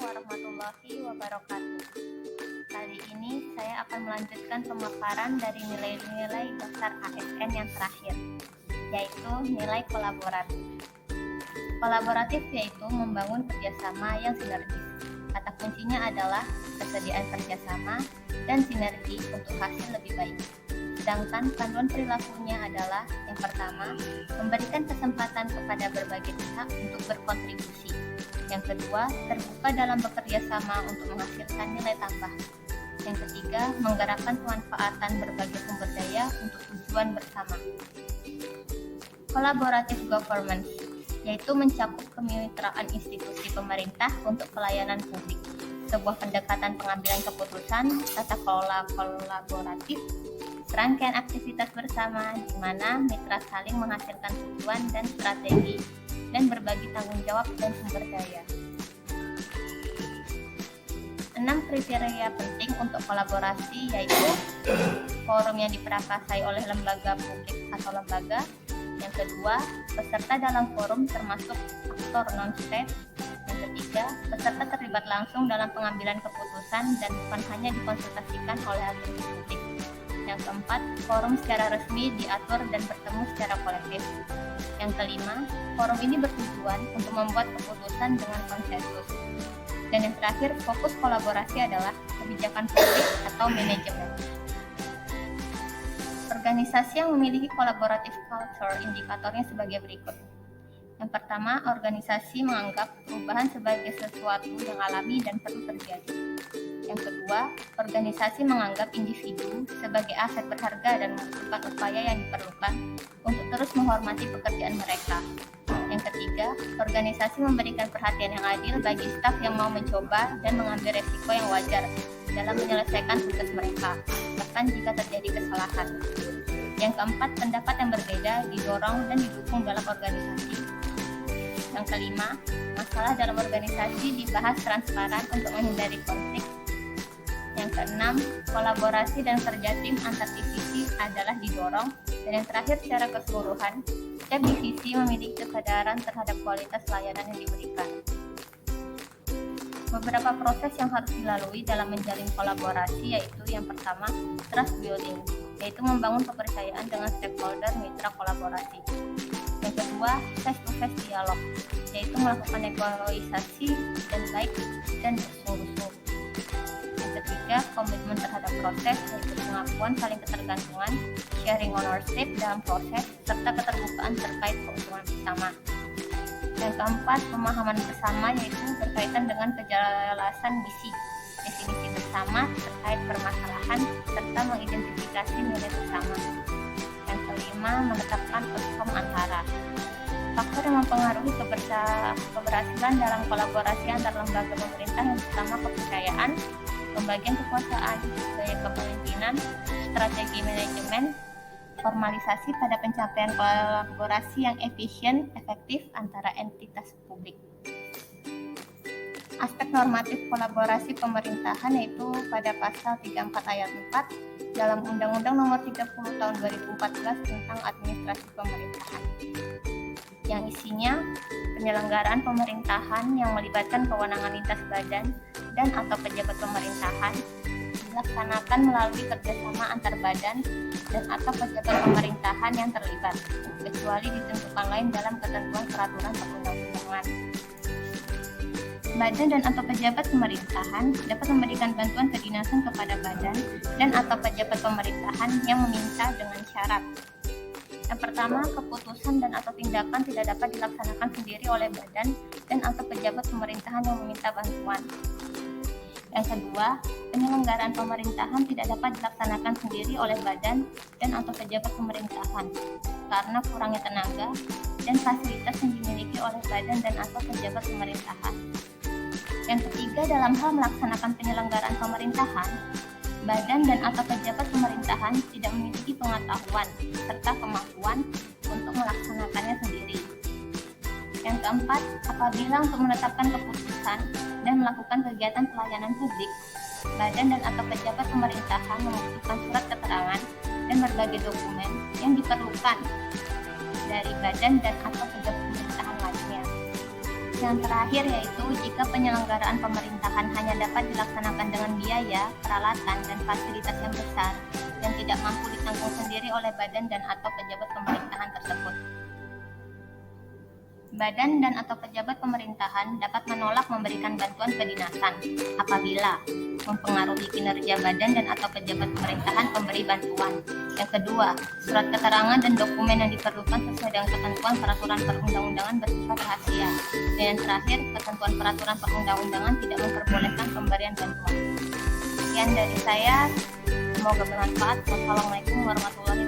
warahmatullahi wabarakatuh. Kali ini saya akan melanjutkan pemaparan dari nilai-nilai dasar ASN yang terakhir, yaitu nilai kolaboratif. Kolaboratif yaitu membangun kerjasama yang sinergis. Kata kuncinya adalah kesediaan kerjasama dan sinergi untuk hasil lebih baik. Sedangkan panduan perilakunya adalah yang pertama, memberikan kesempatan kepada berbagai pihak untuk berkontribusi. Yang kedua, terbuka dalam bekerja sama untuk menghasilkan nilai tambah. Yang ketiga, menggerakkan pemanfaatan berbagai sumber daya untuk tujuan bersama. Collaborative governance, yaitu mencakup kemitraan institusi pemerintah untuk pelayanan publik. Sebuah pendekatan pengambilan keputusan, tata kelola kolaboratif, serangkaian aktivitas bersama di mana mitra saling menghasilkan tujuan dan strategi dan berbagi tanggung jawab dan sumber daya. 6 kriteria penting untuk kolaborasi yaitu forum yang diperakasai oleh lembaga publik atau lembaga. Yang kedua, peserta dalam forum termasuk aktor non-state. Yang ketiga, peserta terlibat langsung dalam pengambilan keputusan dan bukan hanya dikonsultasikan oleh aktor publik. Yang keempat, forum secara resmi diatur dan bertemu secara kolektif. Yang kelima, forum ini bertujuan untuk membuat keputusan dengan konsensus. Dan yang terakhir, fokus kolaborasi adalah kebijakan publik atau manajemen. Organisasi yang memiliki collaborative culture indikatornya sebagai berikut. Yang pertama, organisasi menganggap perubahan sebagai sesuatu yang alami dan perlu terjadi. Yang kedua, organisasi menganggap individu sebagai aset berharga dan membutuhkan upaya yang diperlukan untuk terus menghormati pekerjaan mereka. Yang ketiga, organisasi memberikan perhatian yang adil bagi staf yang mau mencoba dan mengambil resiko yang wajar dalam menyelesaikan tugas mereka, bahkan jika terjadi kesalahan. Yang keempat, pendapat yang berbeda didorong dan didukung dalam organisasi. Yang kelima, masalah dalam organisasi dibahas transparan untuk menghindari konflik. Yang keenam, kolaborasi dan kerja tim antar divisi adalah didorong. Dan yang terakhir, secara keseluruhan, setiap divisi memiliki kesadaran terhadap kualitas layanan yang diberikan. Beberapa proses yang harus dilalui dalam menjalin kolaborasi yaitu yang pertama, trust building, yaitu membangun kepercayaan dengan stakeholder mitra kolaborasi. Yang kedua, face-to-face dialog, yaitu melakukan negosiasi dan baik dan bersungguh-sungguh. Yang ketiga, komitmen terhadap proses, yaitu pengakuan saling ketergantungan, sharing ownership dalam proses, serta keterbukaan terkait keuntungan bersama. Yang keempat, pemahaman bersama, yaitu berkaitan dengan kejelasan misi, definisi bersama terkait permasalahan, serta mengidentifikasi nilai bersama. Yang kelima, menetapkan outcome antara. Faktor yang mempengaruhi keberhasilan dalam kolaborasi antar lembaga pemerintah yang pertama kepercayaan, pembagian kekuasaan, gaya kepemimpinan, strategi manajemen, formalisasi pada pencapaian kolaborasi yang efisien, efektif antara entitas publik. Aspek normatif kolaborasi pemerintahan yaitu pada pasal 34 ayat 4 dalam Undang-Undang Nomor 30 Tahun 2014 tentang Administrasi Pemerintahan, yang isinya penyelenggaraan pemerintahan yang melibatkan kewenangan lintas badan dan atau pejabat pemerintahan dilaksanakan melalui kerjasama antar badan dan atau pejabat pemerintahan yang terlibat, kecuali ditentukan lain dalam ketentuan peraturan perundang-undangan. Badan dan atau pejabat pemerintahan dapat memberikan bantuan kedinasan kepada badan dan atau pejabat pemerintahan yang meminta dengan syarat. Yang pertama, keputusan dan atau tindakan tidak dapat dilaksanakan sendiri oleh badan dan atau pejabat pemerintahan yang meminta bantuan. Yang kedua, penyelenggaraan pemerintahan tidak dapat dilaksanakan sendiri oleh badan dan atau pejabat pemerintahan karena kurangnya tenaga dan fasilitas yang dimiliki oleh badan dan atau pejabat pemerintahan. Yang ketiga, dalam hal melaksanakan penyelenggaraan pemerintahan, badan dan atau pejabat pemerintahan tidak memiliki pengetahuan serta kemampuan untuk melaksanakannya sendiri. Yang keempat, apabila untuk menetapkan keputusan dan melakukan kegiatan pelayanan publik, badan dan atau pejabat pemerintahan membutuhkan surat keterangan dan berbagai dokumen yang diperlukan dari badan dan atau pejabat pemerintahan lainnya. Yang terakhir yaitu jika penyelenggaraan pemerintahan hanya dapat dilaksanakan dengan biaya, peralatan, dan fasilitas yang besar yang tidak mampu ditanggung sendiri oleh badan dan atau pejabat pemerintahan tersebut. Badan dan atau pejabat pemerintahan dapat menolak memberikan bantuan kedinasan apabila mempengaruhi kinerja badan dan atau pejabat pemerintahan pemberi bantuan. Yang kedua, surat keterangan dan dokumen yang diperlukan sesuai dengan ketentuan peraturan perundang-undangan bersifat rahasia. Dan yang terakhir, ketentuan peraturan perundang-undangan tidak memperbolehkan pemberian bantuan. Sekian dari saya, semoga bermanfaat. Wassalamualaikum warahmatullahi wabarakatuh.